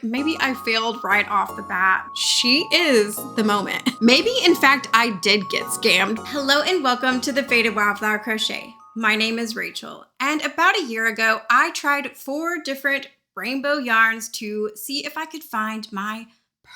Maybe I failed right off the bat. She is the moment. Maybe, in fact, I did get scammed. Hello and welcome to the Faded Wildflower Crochet. My name is Rachel, and about a year ago, I tried 4 different rainbow yarns to see if I could find my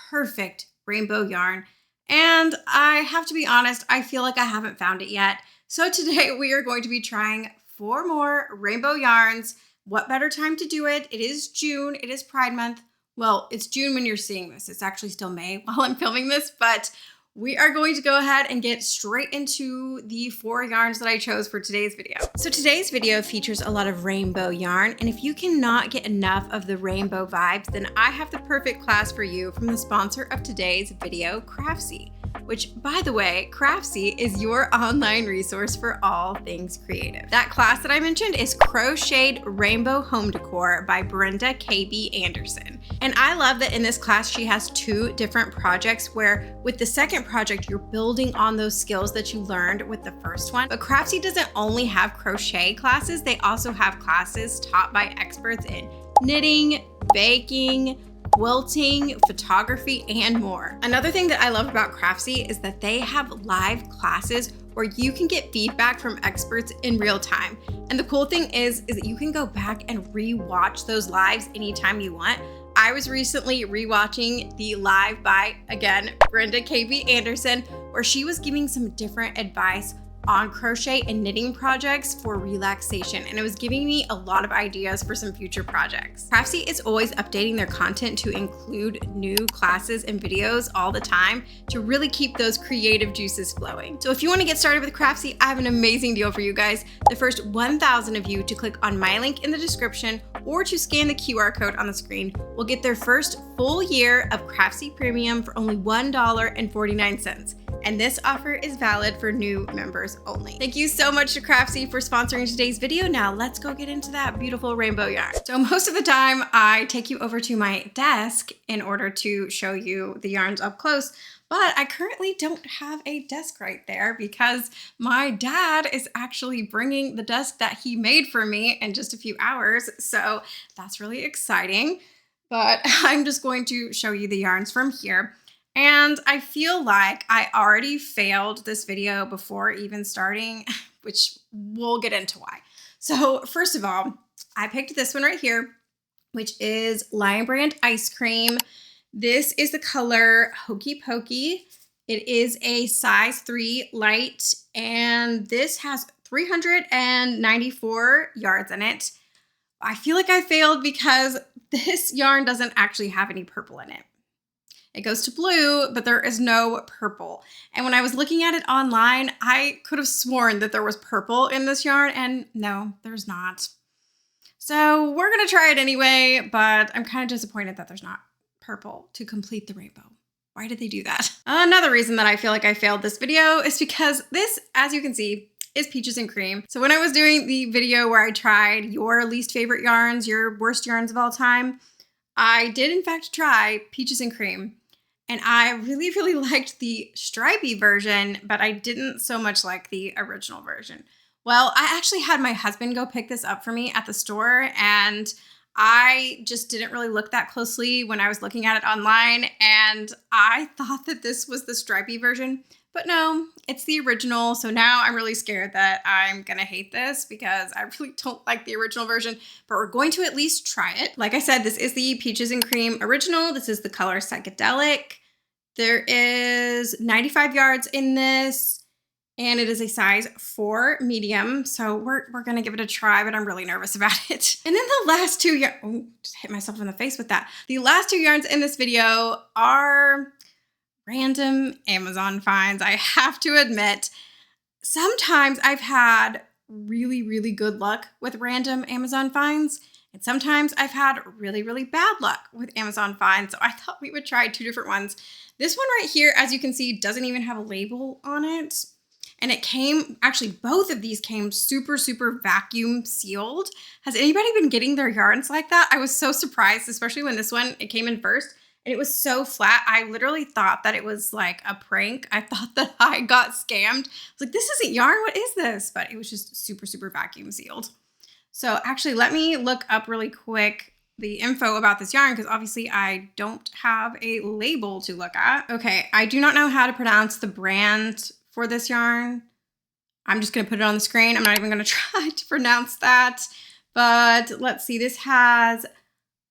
perfect rainbow yarn. And I have to be honest, I feel like I haven't found it yet. So today we are going to be trying 4 more rainbow yarns. What better time to do it? It is June, it is Pride Month. Well, it's June when you're seeing this. It's actually still May while I'm filming this, but we are going to go ahead and get straight into the 4 yarns that I chose for today's video. So today's video features a lot of rainbow yarn, and if you cannot get enough of the rainbow vibes, then I have the perfect class for you from the sponsor of today's video, Craftsy. Which, by the way, Craftsy is your online resource for all things creative. That class that I mentioned is Crocheted Rainbow Home Decor by Brenda KB Anderson. And I love that in this class, she has 2 different projects where with the second project, you're building on those skills that you learned with the first one. But Craftsy doesn't only have crochet classes, they also have classes taught by experts in knitting, baking, quilting, photography, and more. Another thing that I love about Craftsy is that they have live classes where you can get feedback from experts in real time. And the cool thing is that you can go back and re-watch those lives anytime you want. I was recently re-watching the live by, again, Brenda KB Anderson, where she was giving some different advice on crochet and knitting projects for relaxation, and it was giving me a lot of ideas for some future projects. Craftsy is always updating their content to include new classes and videos all the time to really keep those creative juices flowing. So if you want to get started with Craftsy, I have an amazing deal for you guys. The first 1,000 of you to click on my link in the description or to scan the QR code on the screen will get their first full year of Craftsy Premium for only $1.49. And this offer is valid for new members only. Thank you so much to Craftsy for sponsoring today's video. Now let's go get into that beautiful rainbow yarn. So most of the time I take you over to my desk in order to show you the yarns up close, but I currently don't have a desk right there because my dad is actually bringing the desk that he made for me in just a few hours. So that's really exciting, but I'm just going to show you the yarns from here. And I feel like I already failed this video before even starting, which we'll get into why. So first of all, I picked this one right here, which is Lion Brand Ice Cream. This is the color Hokey Pokey. It is a size 3 light, and this has 394 yards in it. I feel like I failed because this yarn doesn't actually have any purple in it. It goes to blue, but there is no purple. And when I was looking at it online, I could have sworn that there was purple in this yarn, and no, there's not. So we're gonna try it anyway, but I'm kind of disappointed that there's not purple to complete the rainbow. Why did they do that? Another reason that I feel like I failed this video is because this, as you can see, is Peaches and Cream. So when I was doing the video where I tried your least favorite yarns, your worst yarns of all time, I did in fact try Peaches and Cream. And I really, really liked the stripy version, but I didn't so much like the original version. Well, I actually had my husband go pick this up for me at the store, and I just didn't really look that closely when I was looking at it online, and I thought that this was the stripy version, but no, it's the original. So now I'm really scared that I'm gonna hate this because I really don't like the original version, but we're going to at least try it. Like I said, this is the Peaches and Cream original. This is the color Psychedelic. There is 95 yards in this, and it is a size 4 medium. So we're gonna give it a try, but I'm really nervous about it. And then the last 2 yarns, oh, just hit myself in the face with that. The last 2 yarns in this video are random Amazon finds. I have to admit, sometimes I've had really, really good luck with random Amazon finds. And sometimes I've had really, really bad luck with Amazon finds. So I thought we would try 2 different ones. This one right here, as you can see, doesn't even have a label on it. And it came, actually both of these came super, super vacuum sealed. Has anybody been getting their yarns like that? I was so surprised, especially when this one, it came in first. And it was so flat. I literally thought that it was like a prank. I thought that I got scammed. I was like, this isn't yarn, what is this? But it was just super, super vacuum sealed. So actually, let me look up really quick the info about this yarn because obviously I don't have a label to look at. Okay, I do not know how to pronounce the brand for this yarn. I'm just going to put it on the screen. I'm not even going to try to pronounce that. But let's see, this has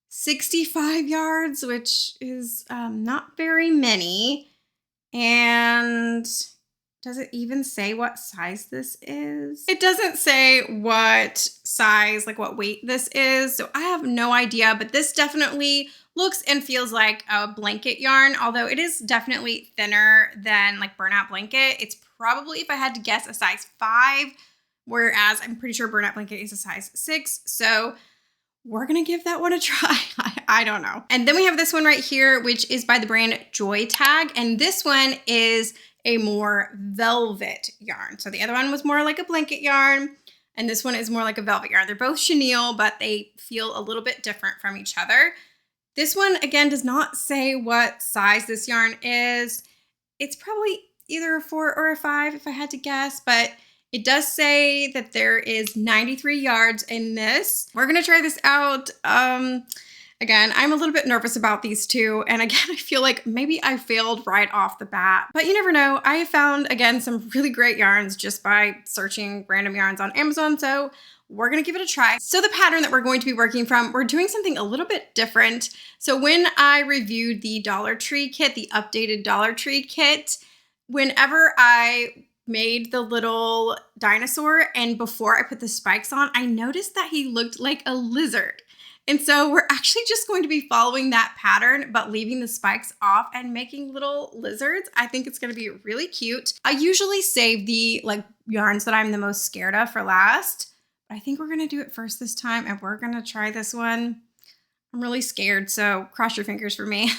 65 yards, which is not very many. And does it even say what size this is? It doesn't say what size, like what weight this is. So I have no idea, but this definitely looks and feels like a blanket yarn, although it is definitely thinner than like burnout blanket. It's probably, if I had to guess, a size 5, whereas I'm pretty sure burnout blanket is a size 6. So we're gonna give that one a try. I don't know. And then we have this one right here, which is by the brand Joy Tag. And this one is a more velvet yarn. So the other one was more like a blanket yarn, and this one is more like a velvet yarn. They're both chenille, but they feel a little bit different from each other. This one, again, does not say what size this yarn is. It's probably either a 4 or a 5 if I had to guess, but it does say that there is 93 yards in this. We're gonna try this out. Again, I'm a little bit nervous about these two. And again, I feel like maybe I failed right off the bat, but you never know. I found, again, some really great yarns just by searching random yarns on Amazon. So we're gonna give it a try. So the pattern that we're going to be working from, we're doing something a little bit different. So when I reviewed the Dollar Tree kit, the updated Dollar Tree kit, whenever I made the little dinosaur and before I put the spikes on, I noticed that he looked like a lizard. And so we're actually just going to be following that pattern, but leaving the spikes off and making little lizards. I think it's going to be really cute. I usually save the yarns that I'm the most scared of for last, but I think we're going to do it first this time, and we're going to try this one. I'm really scared, so cross your fingers for me.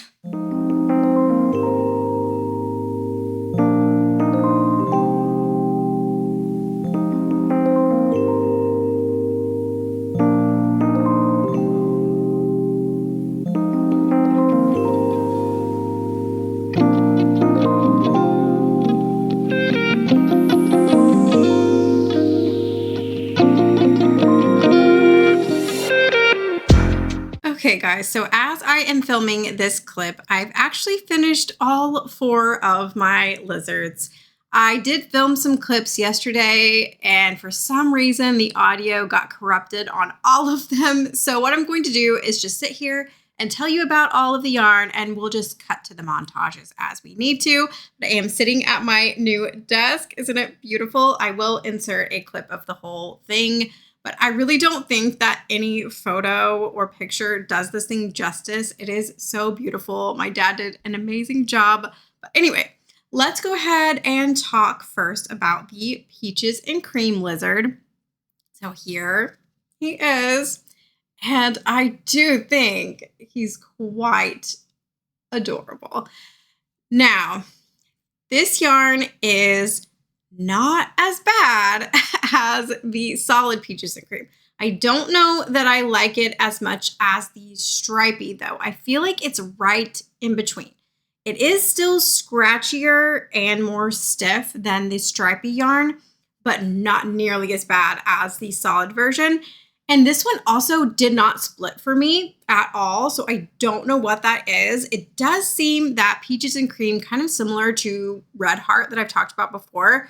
Okay guys, so as I am filming this clip, I've actually finished all 4 of my lizards. I did film some clips yesterday, and for some reason the audio got corrupted on all of them. So what I'm going to do is just sit here and tell you about all of the yarn, and we'll just cut to the montages as we need to. But I am sitting at my new desk. Isn't it beautiful? I will insert a clip of the whole thing. But I really don't think that any photo or picture does this thing justice. It is so beautiful. My dad did an amazing job. But anyway, let's go ahead and talk first about the Peaches and Cream lizard. So here he is. And I do think he's quite adorable. Now, this yarn is not as bad as the solid Peaches and Cream. I don't know that I like it as much as the stripy though. I feel like it's right in between. It is still scratchier and more stiff than the stripy yarn, but not nearly as bad as the solid version. And this one also did not split for me at all, so I don't know what that is. It does seem that Peaches and Cream, kind of similar to Red Heart that I've talked about before.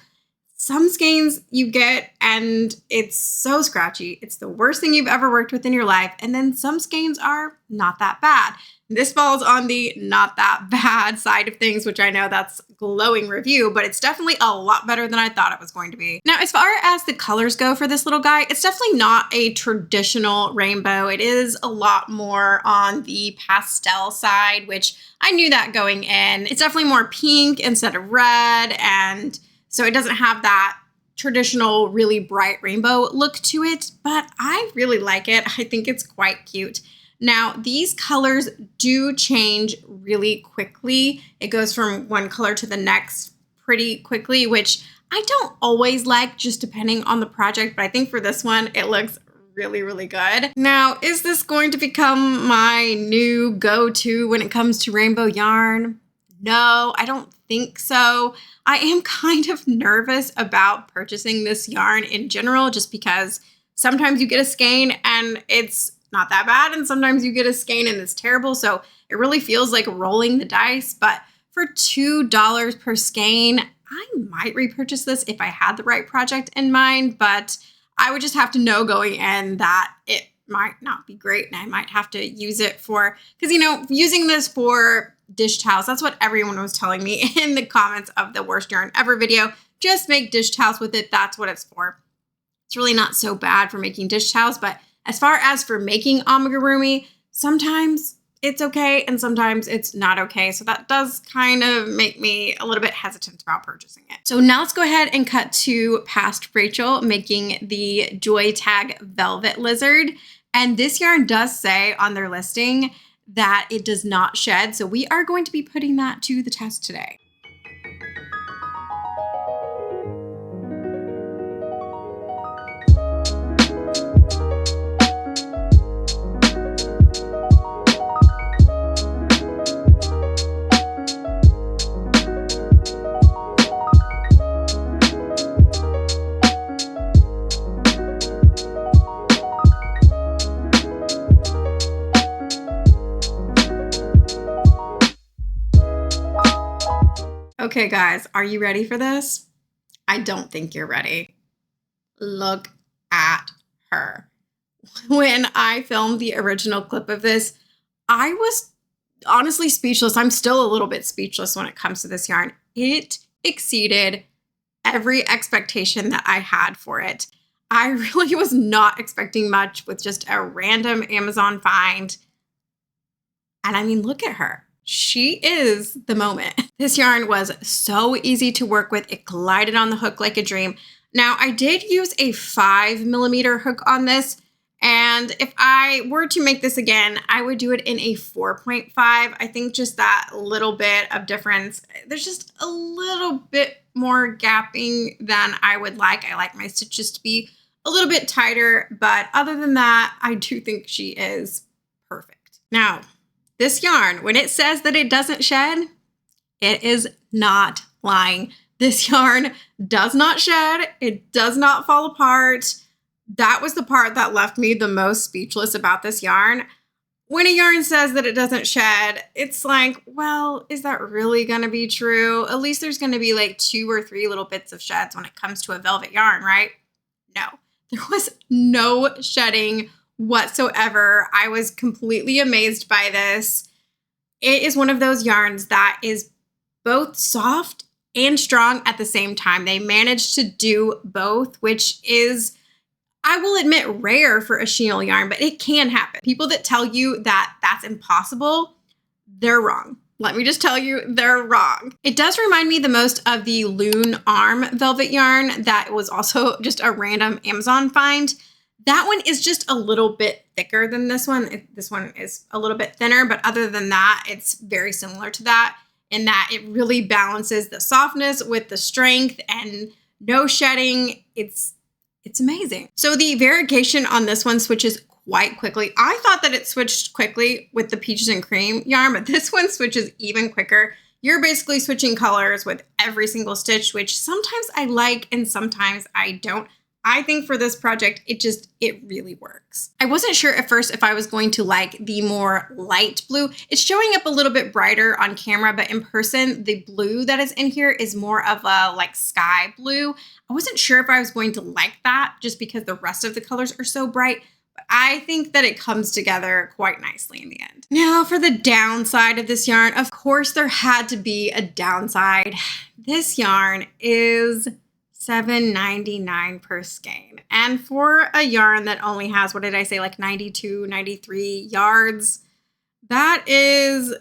Some skeins you get and it's so scratchy. It's the worst thing you've ever worked with in your life. And then some skeins are not that bad. This falls on the not that bad side of things, which I know that's glowing review, but it's definitely a lot better than I thought it was going to be. Now, as far as the colors go for this little guy, it's definitely not a traditional rainbow. It is a lot more on the pastel side, which I knew that going in. It's definitely more pink instead of red, and so it doesn't have that traditional really bright rainbow look to it, but I really like it. I think it's quite cute. Now, these colors do change really quickly. It goes from one color to the next pretty quickly, which I don't always like, just depending on the project, but I think for this one, it looks really, really good. Now, is this going to become my new go-to when it comes to rainbow yarn? No, I don't think so. I am kind of nervous about purchasing this yarn in general, just because sometimes you get a skein and it's not that bad. And sometimes you get a skein and it's terrible. So it really feels like rolling the dice. But for $2 per skein, I might repurchase this if I had the right project in mind. But I would just have to know going in that it might not be great. And I might have to use it for, because, using this for dish towels, that's what everyone was telling me in the comments of the worst yarn ever video. Just make dish towels with it. That's what it's for. It's really not so bad for making dish towels, but as far as for making amigurumi, sometimes it's okay and sometimes it's not okay. So that does kind of make me a little bit hesitant about purchasing it. So now let's go ahead and cut to past Rachel making the Joy Tag Velvet Lizard. And this yarn does say on their listing that it does not shed. So we are going to be putting that to the test today. Okay, guys, are you ready for this? I don't think you're ready. Look at her. When I filmed the original clip of this, I was honestly speechless. I'm still a little bit speechless when it comes to this yarn. It exceeded every expectation that I had for it. I really was not expecting much with just a random Amazon find. And I mean, look at her. She is the moment. This yarn was so easy to work with. It glided on the hook like a dream. Now, I did use a 5mm hook on this, and if I were to make this again, I would do it in a 4.5. I think just that little bit of difference. There's just a little bit more gapping than I would like. I like my stitches to be a little bit tighter, but other than that, I do think she is perfect. Now, this yarn, when it says that it doesn't shed, it is not lying. This yarn does not shed. It does not fall apart. That was the part that left me the most speechless about this yarn. When a yarn says that it doesn't shed, it's like, well, is that really going to be true? At least there's going to be like 2 or 3 little bits of sheds when it comes to a velvet yarn, right? No, there was no shedding whatsoever. I was completely amazed by this. It is one of those yarns that is both soft and strong at the same time. They managed to do both, which is, I will admit, rare for a chenille yarn, but it can happen. People that tell you that that's impossible, they're wrong. Let me just tell you, they're wrong. It does remind me the most of the Loon Arm velvet yarn that was also just a random Amazon find. That one is just a little bit thicker than this one. This one is a little bit thinner, but other than that, it's very similar to that in that it really balances the softness with the strength and no shedding. It's amazing. So the variegation on this one switches quite quickly. I thought that it switched quickly with the Peaches and Cream yarn, but this one switches even quicker. You're basically switching colors with every single stitch, which sometimes I like and sometimes I don't. I think for this project, it really works. I wasn't sure at first if I was going to like the more light blue. It's showing up a little bit brighter on camera, but in person, the blue that is in here is more of a like sky blue. I wasn't sure if I was going to like that just because the rest of the colors are so bright, but I think that it comes together quite nicely in the end. Now for the downside of this yarn, of course there had to be a downside. This yarn is $7.99 per skein. And for a yarn that only has, what did I say, like 92, 93 yards, that is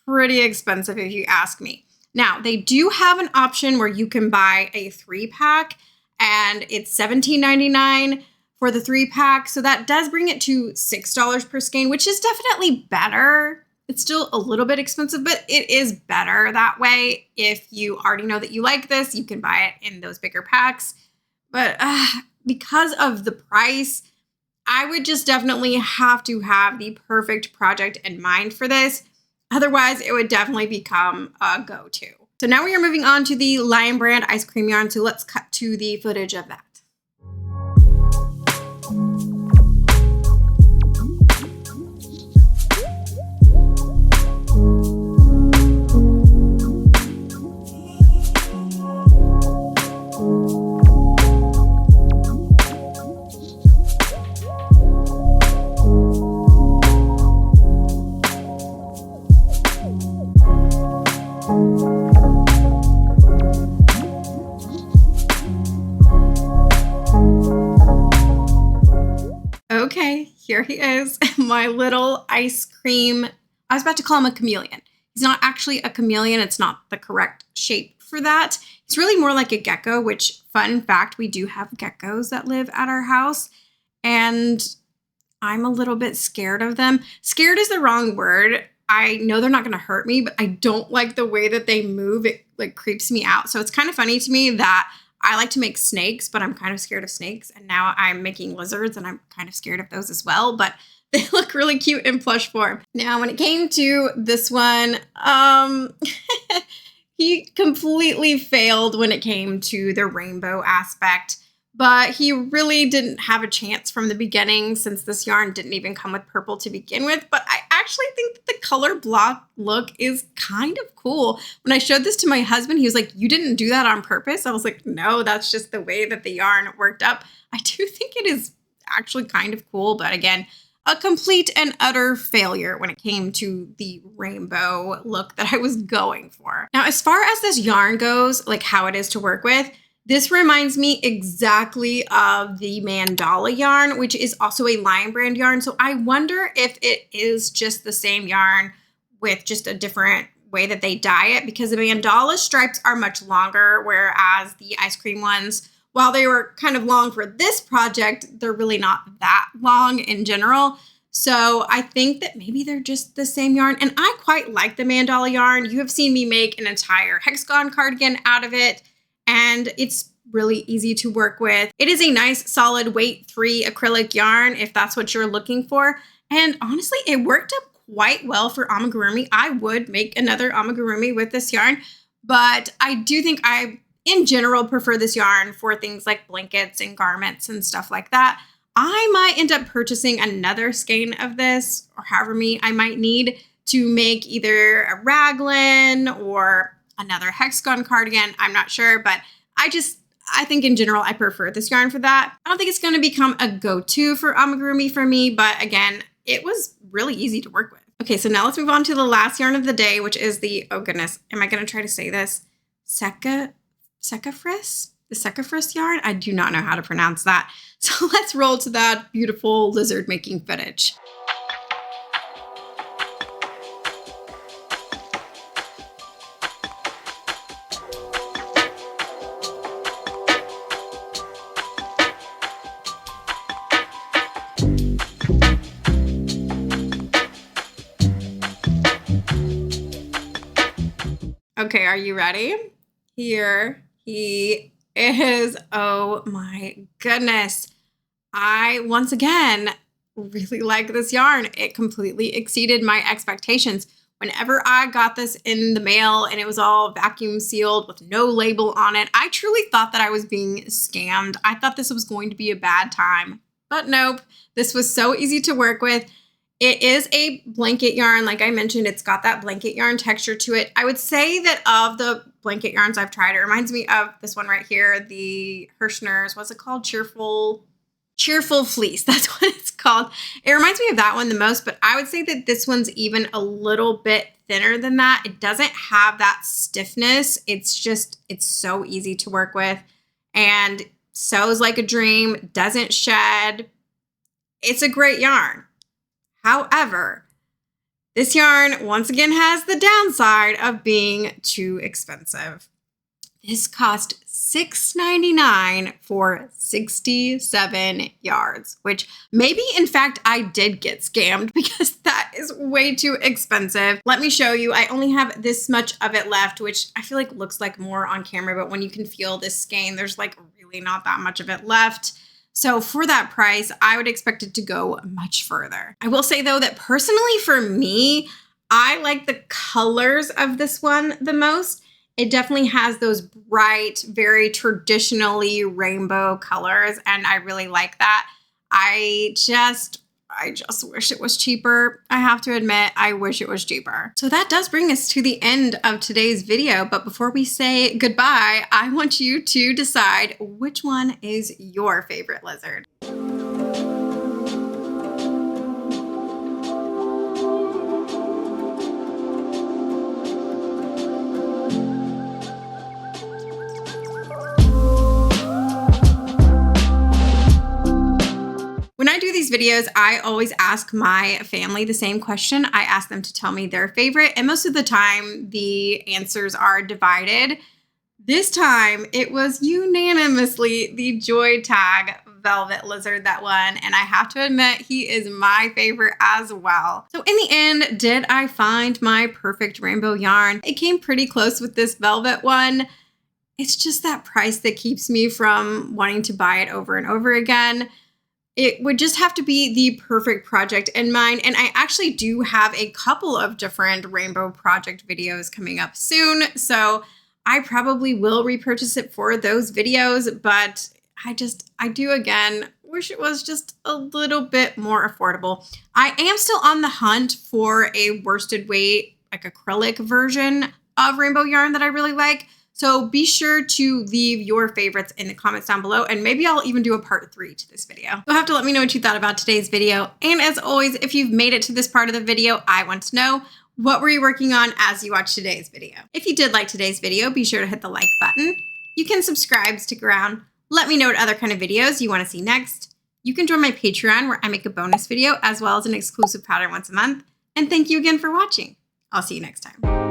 pretty expensive if you ask me. Now, they do have an option where you can buy a 3-pack and it's $17.99 for the 3-pack. So that does bring it to $6 per skein, which is definitely better. It's still a little bit expensive, but it is better that way. If you already know that you like this, you can buy it in those bigger packs. But because of the price, I would just definitely have to have the perfect project in mind for this. Otherwise, it would definitely become a go-to. So now we are moving on to the Lion Brand ice cream yarn. So let's cut to the footage of that. Here he is, my little ice cream. I was about to call him a chameleon. He's not actually a chameleon. It's not the correct shape for that. It's really more like a gecko, which, fun fact, we do have geckos that live at our house. And I'm a little bit scared of them. Scared is the wrong word. I know they're not going to hurt me, but I don't like the way that they move. It like creeps me out. So it's kind of funny to me that I like to make snakes, but I'm kind of scared of snakes. And now I'm making lizards and I'm kind of scared of those as well. But they look really cute in plush form. Now, when it came to this one, he completely failed when it came to the rainbow aspect. But he really didn't have a chance from the beginning since this yarn didn't even come with purple to begin with. But I actually think that the color block look is kind of cool. When I showed this to my husband, he was like, "You didn't do that on purpose?" I was like, "No, that's just the way that the yarn worked up." I do think it is actually kind of cool. But again, a complete and utter failure when it came to the rainbow look that I was going for. Now, as far as this yarn goes, like how it is to work with, this reminds me exactly of the mandala yarn, which is also a Lion brand yarn. So I wonder if it is just the same yarn with just a different way that they dye it, because the mandala stripes are much longer, whereas the ice cream ones, while they were kind of long for this project, they're really not that long in general. So I think that maybe they're just the same yarn. And I quite like the mandala yarn. You have seen me make an entire hexagon cardigan out of it, and it's really easy to work with. It is a nice solid weight 3 acrylic yarn if that's what you're looking for. And honestly, it worked up quite well for amigurumi. I would make another amigurumi with this yarn, but I do think I, in general, prefer this yarn for things like blankets and garments and stuff like that. I might end up purchasing another skein of this, or however many I might need to make either a raglan or another hexagon cardigan. I'm not sure, but I think in general, I prefer this yarn for that. I don't think it's going to become a go-to for amigurumi for me, but again, it was really easy to work with. Okay, so now let's move on to the last yarn of the day, which is the, oh goodness, am I going to try to say this? Sekafris? The Sekafris yarn? I do not know how to pronounce that. So let's roll to that beautiful lizard making footage. Okay, are you ready? Here he is. Oh my goodness. I, once again, really like this yarn. It completely exceeded my expectations. Whenever I got this in the mail and it was all vacuum sealed with no label on it, I truly thought that I was being scammed. I thought this was going to be a bad time, but nope. This was so easy to work with. It is a blanket yarn. Like I mentioned, it's got that blanket yarn texture to it. I would say that of the blanket yarns I've tried, it reminds me of this one right here, the Hirschner's, what's it called? Cheerful Fleece. That's what it's called. It reminds me of that one the most, but I would say that this one's even a little bit thinner than that. It doesn't have that stiffness. It's so easy to work with and sews like a dream, doesn't shed. It's a great yarn. However, this yarn once again has the downside of being too expensive. This cost $6.99 for 67 yards, which maybe, in fact, I did get scammed because that is way too expensive. Let me show you. I only have this much of it left, which I feel like looks like more on camera, but when you can feel this skein, there's like really not that much of it left. So for that price, I would expect it to go much further. I will say, though, that personally for me, I like the colors of this one the most. It definitely has those bright, very traditionally rainbow colors, and I really like that. I just wish it was cheaper. I have to admit, I wish it was cheaper. So that does bring us to the end of today's video. But before we say goodbye, I want you to decide which one is your favorite lizard. When I do these videos, I always ask my family the same question. I ask them to tell me their favorite, and most of the time the answers are divided. This time it was unanimously the Joy Tag Velvet Lizard that won, and I have to admit he is my favorite as well. So in the end, did I find my perfect rainbow yarn? It came pretty close with this velvet one. It's just that price that keeps me from wanting to buy it over and over again. It would just have to be the perfect project in mind. And I actually do have a couple of different rainbow project videos coming up soon. So I probably will repurchase it for those videos, but I do again wish it was just a little bit more affordable. I am still on the hunt for a worsted weight, like acrylic version of rainbow yarn that I really like. So be sure to leave your favorites in the comments down below, and maybe I'll even do a part 3 to this video. You'll have to let me know what you thought about today's video. And as always, if you've made it to this part of the video, I want to know, what were you working on as you watched today's video? If you did like today's video, be sure to hit the like button. You can subscribe, stick around. Let me know what other kind of videos you want to see next. You can join my Patreon where I make a bonus video as well as an exclusive pattern once a month. And thank you again for watching. I'll see you next time.